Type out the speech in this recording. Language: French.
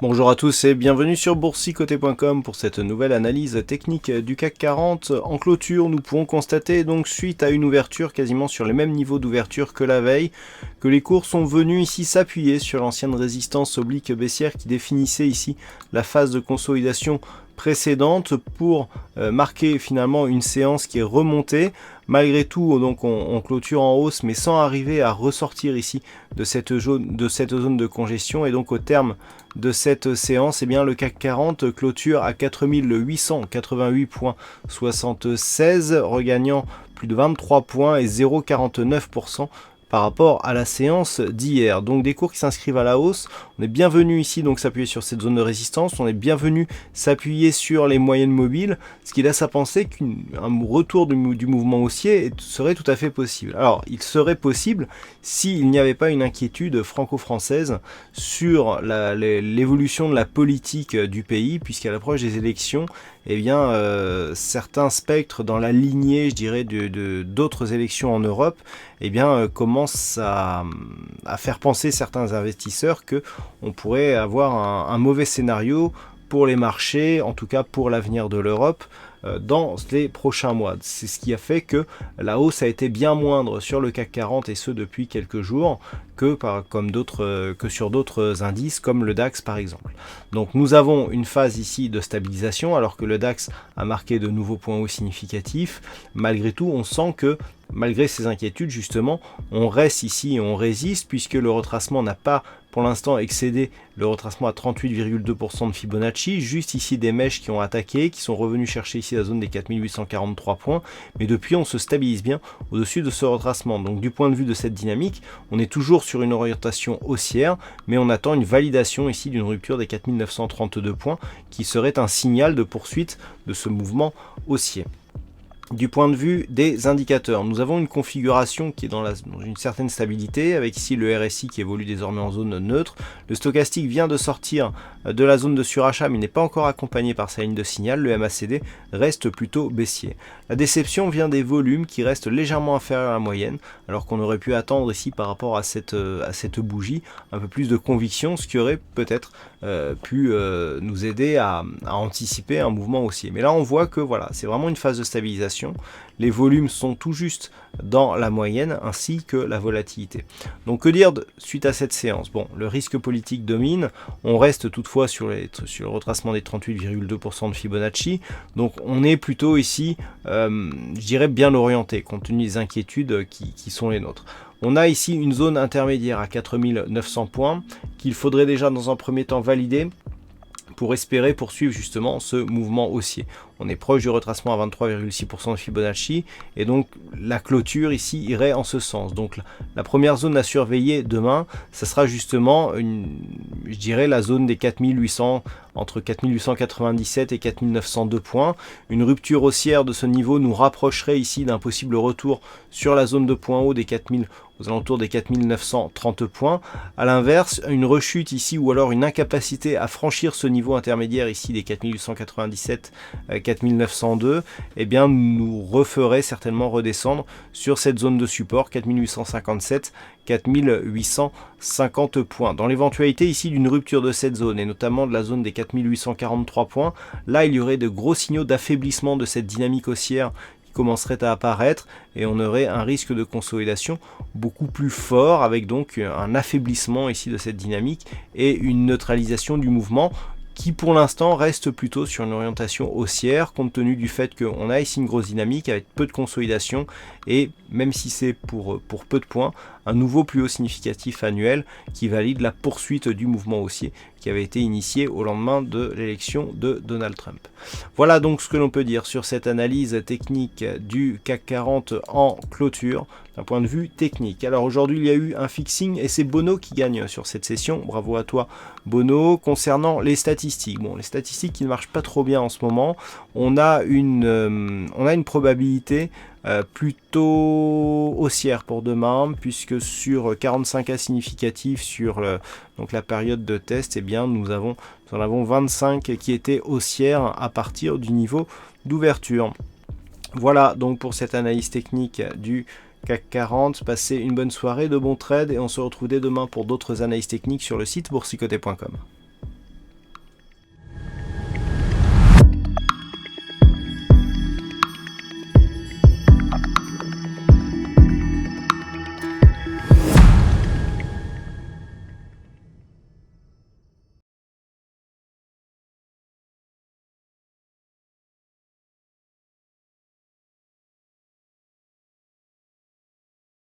Bonjour à tous et bienvenue sur boursicoté.com pour cette nouvelle analyse technique du CAC 40. En clôture, nous pouvons constater donc suite à une ouverture quasiment sur les mêmes niveaux d'ouverture que la veille, que les cours sont venus ici s'appuyer sur l'ancienne résistance oblique baissière qui définissait ici la phase de consolidation précédente pour marquer finalement une séance qui est remontée. Malgré tout, donc on clôture en hausse, mais sans arriver à ressortir ici de cette zone de congestion. Et donc au terme de cette séance, eh bien, le CAC 40 clôture à 4888,76, regagnant plus de 23 points et 0,49% par rapport à la séance d'hier. Donc des cours qui s'inscrivent à la hausse. On est bienvenu ici donc s'appuyer sur cette zone de résistance. On est bienvenu s'appuyer sur les moyennes mobiles, ce qui laisse à penser qu'un retour du mouvement haussier serait tout à fait possible. Alors il serait possible s'il n'y avait pas une inquiétude franco-française sur l'évolution de la politique du pays, puisqu'à l'approche des élections, eh bien, certains spectres dans la lignée, je dirais, d'autres élections en Europe, eh bien, commencent à faire penser certains investisseurs qu'on pourrait avoir un mauvais scénario pour les marchés, en tout cas pour l'avenir de l'Europe, dans les prochains mois. C'est ce qui a fait que la hausse a été bien moindre sur le CAC 40 et ce depuis quelques jours que sur d'autres indices comme le DAX par exemple. Donc nous avons une phase ici de stabilisation alors que le DAX a marqué de nouveaux points hauts significatifs. Malgré tout, on sent que malgré ces inquiétudes, justement, on reste ici et on résiste puisque le retracement n'a pas pour l'instant excédé le retracement à 38,2% de Fibonacci, juste ici des mèches qui ont attaqué, qui sont revenus chercher ici la zone des 4843 points, mais depuis on se stabilise bien au-dessus de ce retracement. Donc du point de vue de cette dynamique, on est toujours sur une orientation haussière, mais on attend une validation ici d'une rupture des 4932 points qui serait un signal de poursuite de ce mouvement haussier. Du point de vue des indicateurs, nous avons une configuration qui est dans une certaine stabilité, avec ici le RSI qui évolue désormais en zone neutre. Le stochastique vient de sortir de la zone de surachat, mais n'est pas encore accompagné par sa ligne de signal. Le MACD reste plutôt baissier. La déception vient des volumes qui restent légèrement inférieurs à la moyenne, alors qu'on aurait pu attendre ici par rapport à cette bougie un peu plus de conviction, ce qui aurait peut-être pu nous aider à anticiper un mouvement haussier. Mais là on voit que voilà, c'est vraiment une phase de stabilisation. Les volumes sont tout juste dans la moyenne ainsi que la volatilité. Donc que dire suite à cette séance? Bon, le risque politique domine, on reste toutefois sur le retracement des 38,2% de Fibonacci, donc on est plutôt ici, je dirais bien orienté compte tenu des inquiétudes qui sont les nôtres. On a ici une zone intermédiaire à 4900 points qu'il faudrait déjà dans un premier temps valider pour espérer poursuivre justement ce mouvement haussier. On est proche du retracement à 23,6% de Fibonacci et donc la clôture ici irait en ce sens. Donc la première zone à surveiller demain, ça sera justement je dirais la zone des 4800, entre 4897 et 4902 points. Une rupture haussière de ce niveau nous rapprocherait ici d'un possible retour sur la zone de points hauts des 4000 aux alentours des 4930 points. A l'inverse, une rechute ici ou alors une incapacité à franchir ce niveau intermédiaire ici des 4897 4902, eh bien nous referait certainement redescendre sur cette zone de support 4857 4850 points. Dans l'éventualité ici d'une rupture de cette zone et notamment de la zone des 4843 points, là il y aurait de gros signaux d'affaiblissement de cette dynamique haussière commencerait à apparaître et on aurait un risque de consolidation beaucoup plus fort avec donc un affaiblissement ici de cette dynamique et une neutralisation du mouvement qui pour l'instant reste plutôt sur une orientation haussière compte tenu du fait qu'on a ici une grosse dynamique avec peu de consolidation et même si c'est pour peu de points, un nouveau plus haut significatif annuel qui valide la poursuite du mouvement haussier qui avait été initié au lendemain de l'élection de Donald Trump. Voilà donc ce que l'on peut dire sur cette analyse technique du CAC 40 en clôture d'un point de vue technique. Alors aujourd'hui il y a eu un fixing et c'est Bono qui gagne sur cette session. Bravo à toi Bono. Concernant les statistiques, bon les statistiques qui ne marchent pas trop bien en ce moment, on a une probabilité plutôt haussière pour demain puisque sur 45 cas significatifs sur donc la période de test, eh bien nous en avons 25 qui étaient haussières à partir du niveau d'ouverture. Voilà donc pour cette analyse technique du CAC 40. Passez une bonne soirée, de bons trades et on se retrouve dès demain pour d'autres analyses techniques sur le site boursicoté.com.